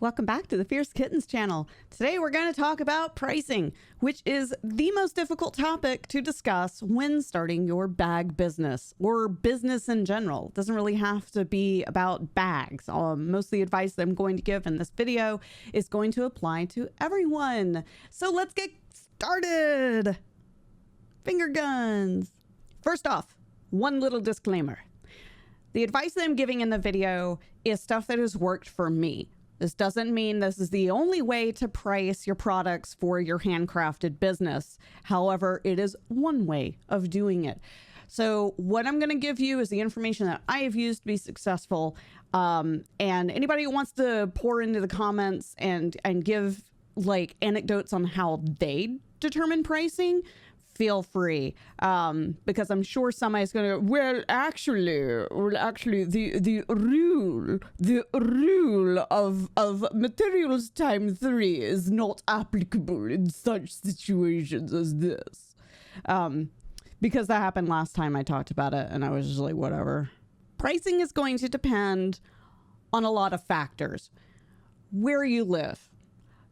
Welcome back to the Fierce Kittens channel. Today we're going to talk about pricing, which is the most difficult topic to discuss when starting your bag business or business in general. It doesn't really have to be about bags. Most of the advice that I'm going to give in this video is going to apply to everyone. So let's get started. Finger guns. First off, one little disclaimer. The advice that I'm giving in the video is stuff that has worked for me. This doesn't mean this is the only way to price your products for your handcrafted business. However, it is one way of doing it. So what I'm going to give you is the information that I have used to be successful. And anybody who wants to pour into the comments and give like anecdotes on how they determine pricing, feel free, because I'm sure somebody's going to, well, actually, the rule of materials times 3 is not applicable in such situations as this. Because that happened last time I talked about it, and I was just like, whatever. Pricing is going to depend on a lot of factors. Where you live,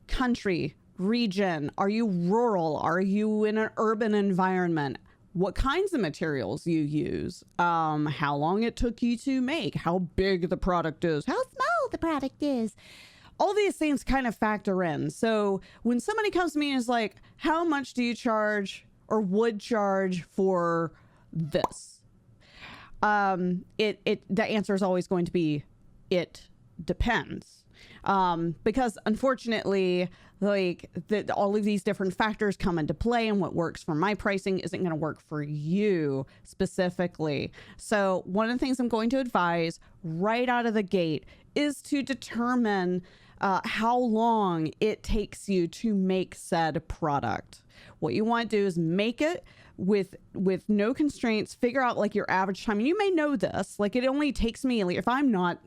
country, region, are you rural? Are you in an urban environment? What kinds of materials you use? How long it took you to make? How big the product is? How small the product is? All these things kind of factor in. So when somebody comes to me and is like, how much do you charge or would charge for this? The answer is always going to be, it depends. Because unfortunately, all of these different factors come into play, and what works for my pricing isn't going to work for you specifically. So one of the things I'm going to advise right out of the gate is to determine how long it takes you to make said product. What you want to do is make it with no constraints, figure out like your average time. And you may know this, like it only takes me, like if I'm not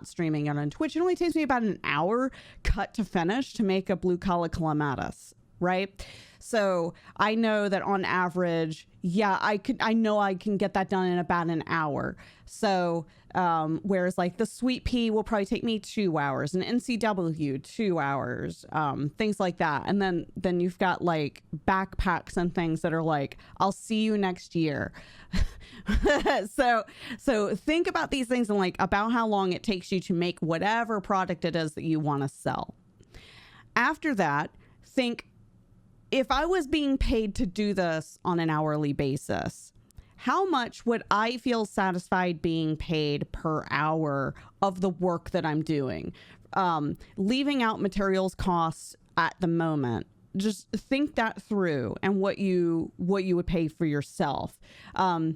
streaming it on Twitch, it only takes me about an hour cut to finish to make a blue collar clematis, right? So I know that on average, yeah, I know I can get that done in about an hour. So, whereas like the sweet pea will probably take me 2 hours, and NCW 2 hours, things like that. And then you've got like backpacks and things that are like, I'll see you next year. So think about these things and like about how long it takes you to make whatever product it is that you want to sell. After that, think, if I was being paid to do this on an hourly basis, how much would I feel satisfied being paid per hour of the work that I'm doing? Leaving out materials costs at the moment. Just think that through and what you would pay for yourself. I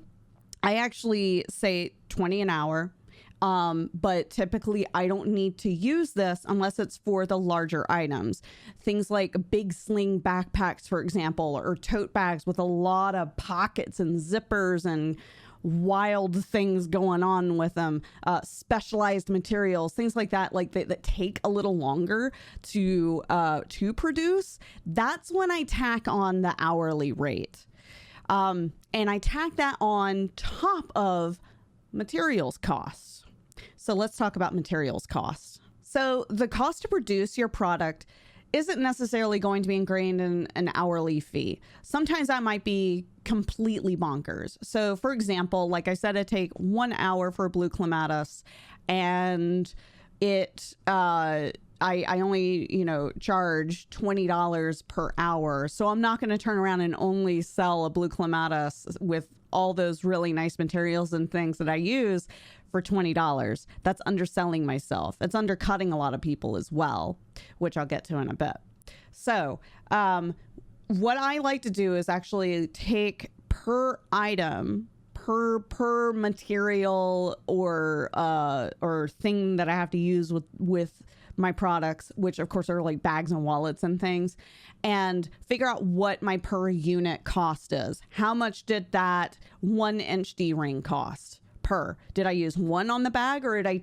actually say 20 an hour. But typically I don't need to use this unless it's for the larger items. Things like big sling backpacks, for example, or tote bags with a lot of pockets and zippers and wild things going on with them, specialized materials, things like that, like that take a little longer to produce. That's when I tack on the hourly rate. And I tack that on top of materials costs. So let's talk about materials costs. So the cost to produce your product isn't necessarily going to be ingrained in an hourly fee. Sometimes that might be completely bonkers. So for example, like I said, it take 1 hour for a blue clematis, and I only, charge $20 per hour. So I'm not going to turn around and only sell a blue clematis with all those really nice materials and things that I use for $20. That's underselling myself. It's undercutting a lot of people as well, which I'll get to in a bit. So what I like to do is actually take per item, per material or thing that I have to use with my products, which of course are like bags and wallets and things, and figure out what my per unit cost is. How much did that 1-inch D-ring cost per? Did I use one on the bag, or did I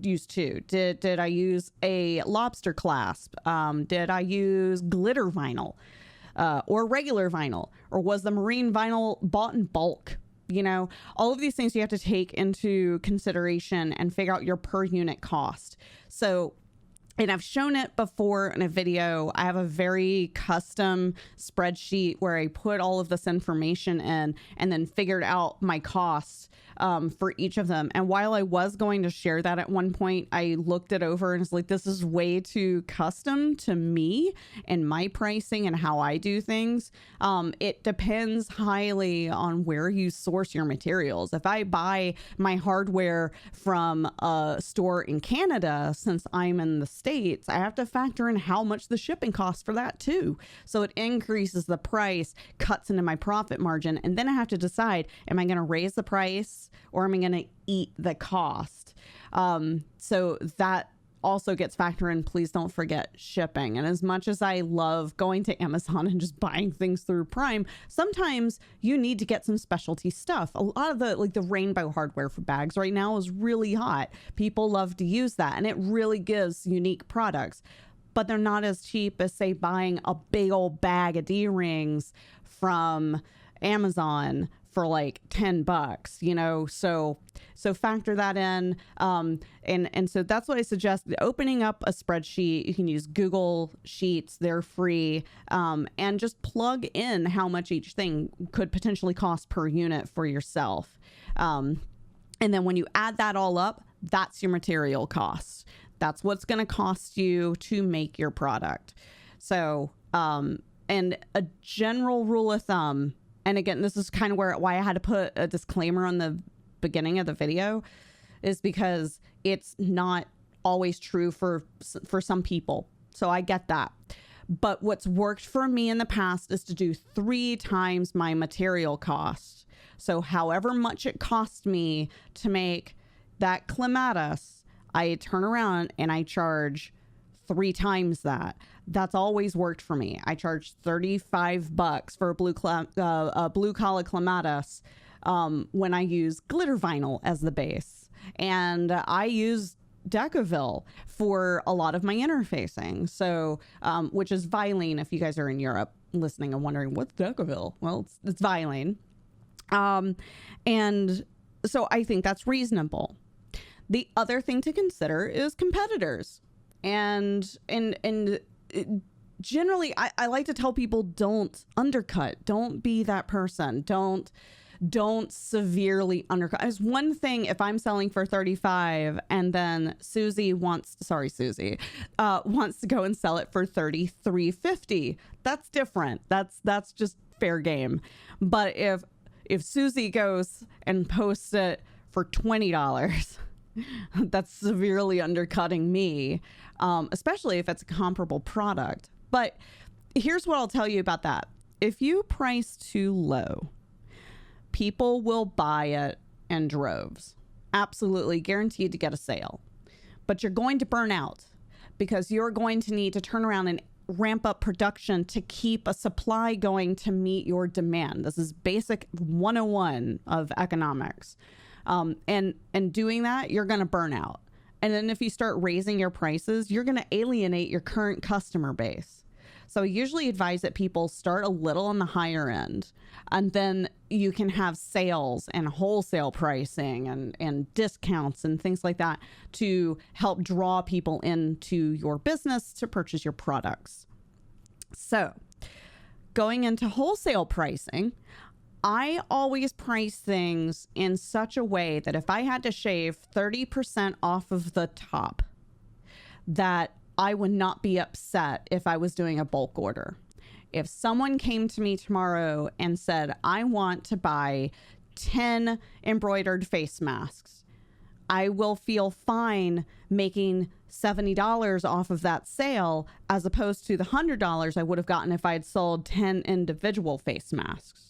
use two? Did I use a lobster clasp? Did I use glitter vinyl or regular vinyl? Or was the marine vinyl bought in bulk? All of these things you have to take into consideration and figure out your per unit cost. So And I've shown it before in a video. I have a very custom spreadsheet where I put all of this information in and then figured out my costs for each of them. And while I was going to share that at one point, I looked it over and was like, this is way too custom to me and my pricing and how I do things. It depends highly on where you source your materials. If I buy my hardware from a store in Canada, since I'm in the States, I have to factor in how much the shipping costs for that too. So it increases the price, cuts into my profit margin, and then I have to decide, am I going to raise the price or am I going to eat the cost? So that also gets factored in. Please don't forget shipping. And as much as I love going to Amazon and just buying things through Prime, sometimes you need to get some specialty stuff. A lot of the rainbow hardware for bags right now is really hot. People love to use that, and it really gives unique products, but they're not as cheap as, say, buying a big old bag of D-rings from Amazon for like $10, you know, so factor that in. And so that's what I suggest, opening up a spreadsheet. You can use Google Sheets, they're free, and just plug in how much each thing could potentially cost per unit for yourself. And then when you add that all up, that's your material costs. That's what's going to cost you to make your product. So, and a general rule of thumb, and again, this is kind of why I had to put a disclaimer on the beginning of the video, is because it's not always true for some people. So I get that. But what's worked for me in the past is to do 3 times my material cost. So however much it cost me to make that clematis, I turn around and I charge 3 times that. That's always worked for me. I charge $35 for a blue collar clematis when I use glitter vinyl as the base, and I use Decaville for a lot of my interfacing. So, which is Vilene. If you guys are in Europe listening and wondering what's Decaville, well, it's Vilene. And so I think that's reasonable. The other thing to consider is competitors. And generally, I like to tell people, don't undercut. Don't be that person. Don't severely undercut. It's one thing if I'm selling for 35 and then Susie wants to go and sell it for $33.50. That's different. That's just fair game. But if Susie goes and posts it for $20, that's severely undercutting me, especially if it's a comparable product. But here's what I'll tell you about that. If you price too low, people will buy it in droves. Absolutely guaranteed to get a sale. But you're going to burn out because you're going to need to turn around and ramp up production to keep a supply going to meet your demand. This is basic 101 of economics. And doing that, you're going to burn out. And then if you start raising your prices, you're going to alienate your current customer base. So I usually advise that people start a little on the higher end, and then you can have sales and wholesale pricing and discounts and things like that to help draw people into your business to purchase your products. So going into wholesale pricing, I always price things in such a way that if I had to shave 30% off of the top, that I would not be upset if I was doing a bulk order. If someone came to me tomorrow and said, I want to buy 10 embroidered face masks, I will feel fine making $70 off of that sale as opposed to the $100 I would have gotten if I had sold 10 individual face masks.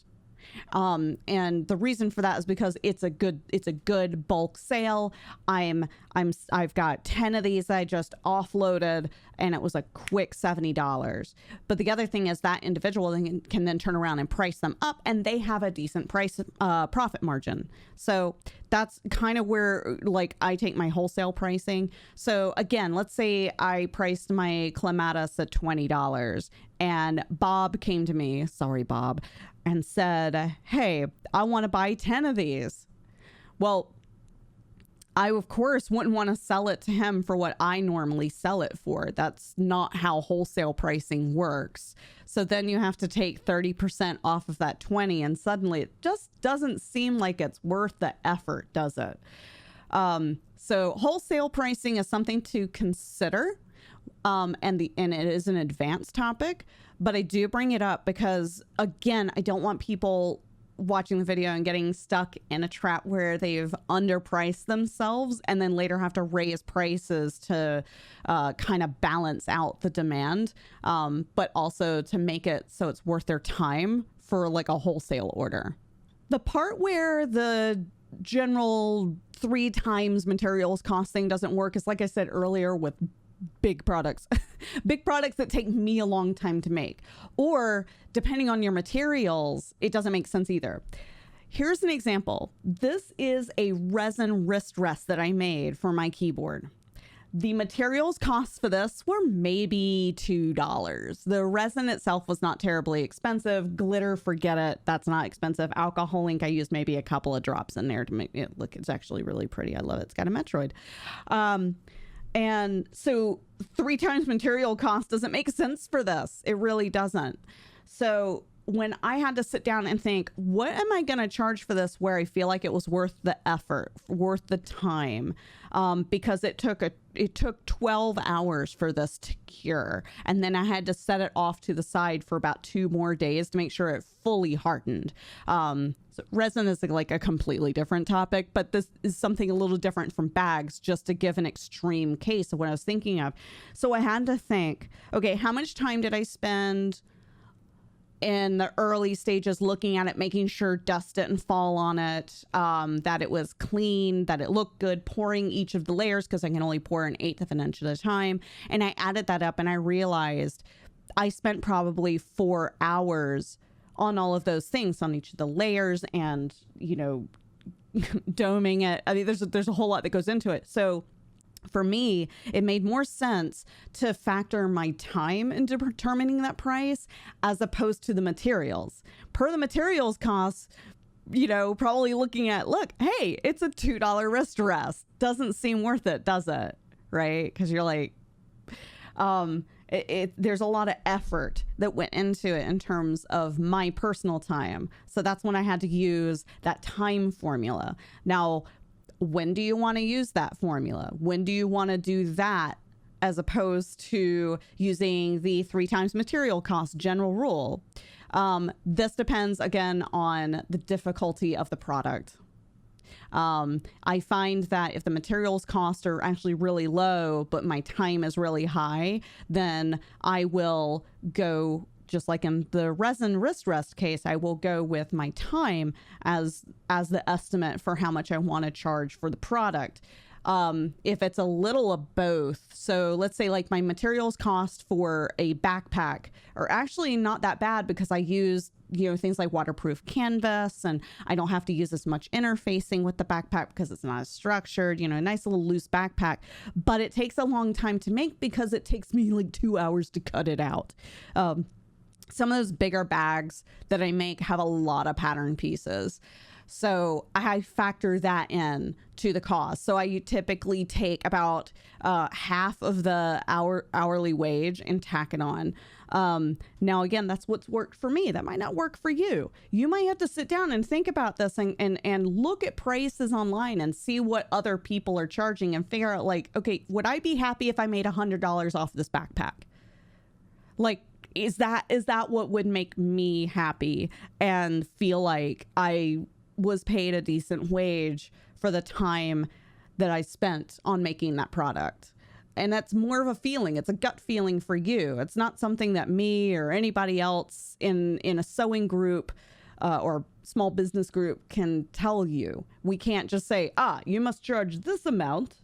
And the reason for that is because it's a good bulk sale. I've got 10 of these I just offloaded, and it was a quick $70. But the other thing is that individual can then turn around and price them up, and they have a decent profit margin. So that's kind of where I take my wholesale pricing. So again, let's say I priced my clematis at $20, and Bob came to me, sorry Bob, and said, hey, I want to buy 10 of these. Well, I, of course, wouldn't want to sell it to him for what I normally sell it for. That's not how wholesale pricing works. So then you have to take 30% off of that 20, and suddenly it just doesn't seem like it's worth the effort, does it? So wholesale pricing is something to consider, and it is an advanced topic, but I do bring it up because, again, I don't want people watching the video and getting stuck in a trap where they've underpriced themselves and then later have to raise prices to kind of balance out the demand, but also to make it so it's worth their time for like a wholesale order. The part where the general 3 times materials cost thing doesn't work is, like I said earlier, with big products, big products that take me a long time to make, or depending on your materials, it doesn't make sense either. Here's an example. This is a resin wrist rest that I made for my keyboard. The materials costs for this were maybe $2. The resin itself was not terribly expensive. Glitter, forget it. That's not expensive. Alcohol ink, I used maybe a couple of drops in there to make it look, it's actually really pretty. I love it. It's got a Metroid. And so 3 times material cost doesn't make sense for this. It really doesn't. So when I had to sit down and think, what am I going to charge for this where I feel like it was worth the effort, worth the time? Because it took 12 hours for this to cure. And then I had to set it off to the side for about 2 more days to make sure it fully hardened. So resin is like a completely different topic, but this is something a little different from bags, just to give an extreme case of what I was thinking of. So I had to think, okay, how much time did I spend in the early stages looking at it, making sure dust didn't fall on it, that it was clean, that it looked good, pouring each of the layers, because I can only pour 1/8 of an inch at a time. And I added that up and I realized I spent probably 4 hours on all of those things, on each of the layers and, doming it. I mean, there's a whole lot that goes into it. So for me, it made more sense to factor my time into determining that price as opposed to the materials. Per the materials costs, probably looking at, look, hey, it's a $2 wrist rest. Doesn't seem worth it, does it? Right? Because you're like, there's a lot of effort that went into it in terms of my personal time. So that's when I had to use that time formula. Now, when do you want to use that formula? When do you want to do that as opposed to using the 3 times material cost general rule? This depends, again, on the difficulty of the product. I find that if the materials cost are actually really low, but my time is really high, then I will go, just like in the resin wrist rest case, I will go with my time as the estimate for how much I want to charge for the product. If it's a little of both, so let's say like my materials cost for a backpack are actually not that bad because I use things like waterproof canvas, and I don't have to use as much interfacing with the backpack because it's not as structured, a nice little loose backpack, but it takes a long time to make because it takes me like 2 hours to cut it out. Some of those bigger bags that I make have a lot of pattern pieces. So I factor that in to the cost. So I typically take about half of the hourly wage and tack it on. Now, again, that's what's worked for me. That might not work for you. You might have to sit down and think about this and look at prices online and see what other people are charging and figure out, like, okay, would I be happy if I made $100 off this backpack? Like, is that what would make me happy and feel like I was paid a decent wage for the time that I spent on making that product? And that's more of a feeling. It's a gut feeling for you. It's not something that me or anybody else in a sewing group or small business group can tell you. We can't just say, you must charge this amount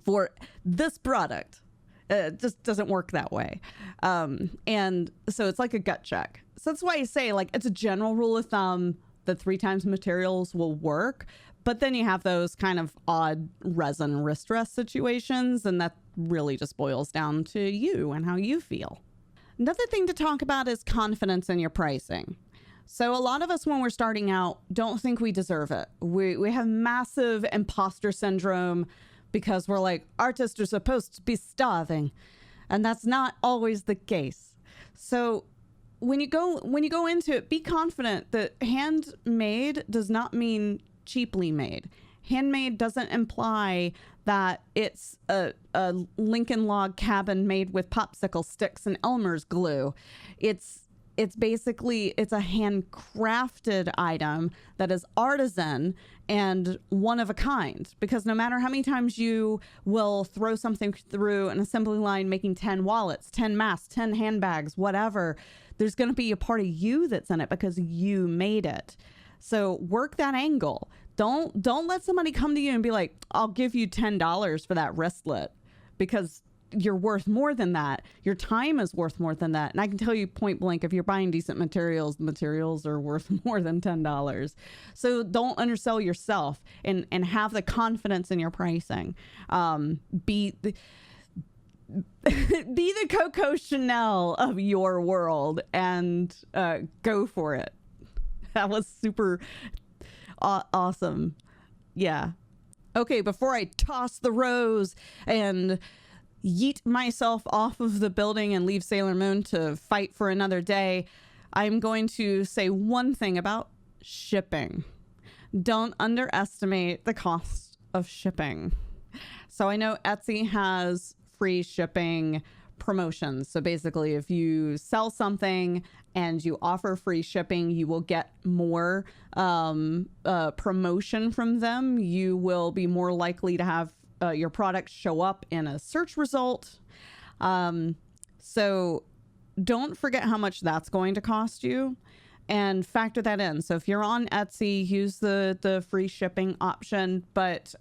for this product. It just doesn't work that way. And so it's like a gut check. So that's why I say, like, it's a general rule of thumb that 3 times materials will work. But then you have those kind of odd resin wrist rest situations, and that really just boils down to you and how you feel. Another thing to talk about is confidence in your pricing. So a lot of us, when we're starting out, don't think we deserve it. We have massive imposter syndrome because we're like, artists are supposed to be starving. And that's not always the case. So when you go into it, be confident that handmade does not mean cheaply made. Handmade doesn't imply that it's a Lincoln log cabin made with popsicle sticks and Elmer's glue. It's basically, it's a handcrafted item that is artisan and one of a kind, because no matter how many times you will throw something through an assembly line making 10 wallets, 10 masks, 10 handbags, whatever, there's going to be a part of you that's in it because you made it. So work that angle. Don't let somebody come to you and be like, I'll give you $10 for that wristlet, because you're worth more than that. Your time is worth more than that. And I can tell you point blank, if you're buying decent materials, the materials are worth more than $10. So don't undersell yourself, and have the confidence in your pricing. Be the Coco Chanel of your world, and go for it. That was super awesome. Yeah. Okay, before I toss the rose and yeet myself off of the building and leave Sailor Moon to fight for another day, I'm going to say one thing about shipping. Don't underestimate the cost of shipping. So I know Etsy has free shipping promotions. So basically, if you sell something and you offer free shipping, you will get more promotion from them. You will be more likely to have your product show up in a search result. So don't forget how much that's going to cost you, and factor that in. So if you're on Etsy, use the free shipping option, but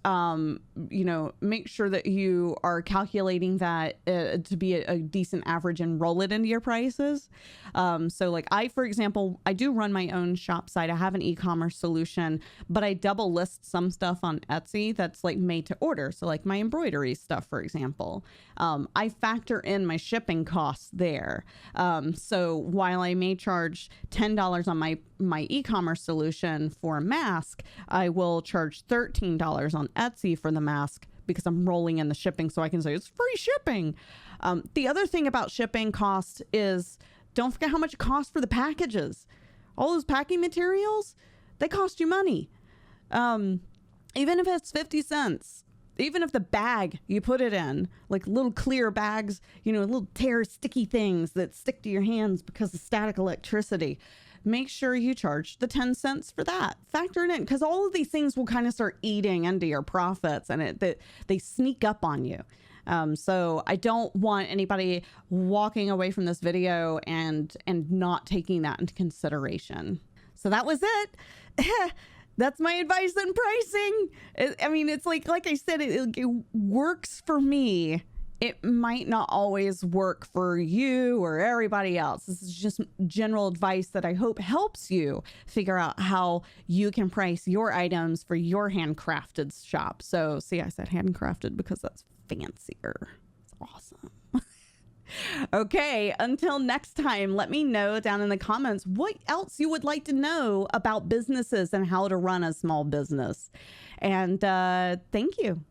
make sure that you are calculating that to be a decent average and roll it into your prices. So like for example, I do run my own shop site. I have an e-commerce solution, but I double list some stuff on Etsy that's like made to order. So like my embroidery stuff, for example, I factor in my shipping costs there. So while I may charge $10 on my e-commerce solution for a mask, I will charge $13 on Etsy for the mask, because I'm rolling in the shipping, so I can say it's free shipping. The other thing about shipping costs is, don't forget how much it costs for the packages. All those packing materials, they cost you money. Even if it's 50 cents, even if the bag you put it in, like little clear bags, little sticky things that stick to your hands because of static electricity, make sure you charge the 10 cents for that. Factor it in, because all of these things will kind of start eating into your profits, and they sneak up on you. So I don't want anybody walking away from this video and not taking that into consideration. So that was it. That's my advice on pricing. It's like I said, it works for me. It might not always work for you or everybody else. This is just general advice that I hope helps you figure out how you can price your items for your handcrafted shop. So see, I said handcrafted because that's fancier. It's awesome. Okay, until next time, let me know down in the comments what else you would like to know about businesses and how to run a small business. And thank you.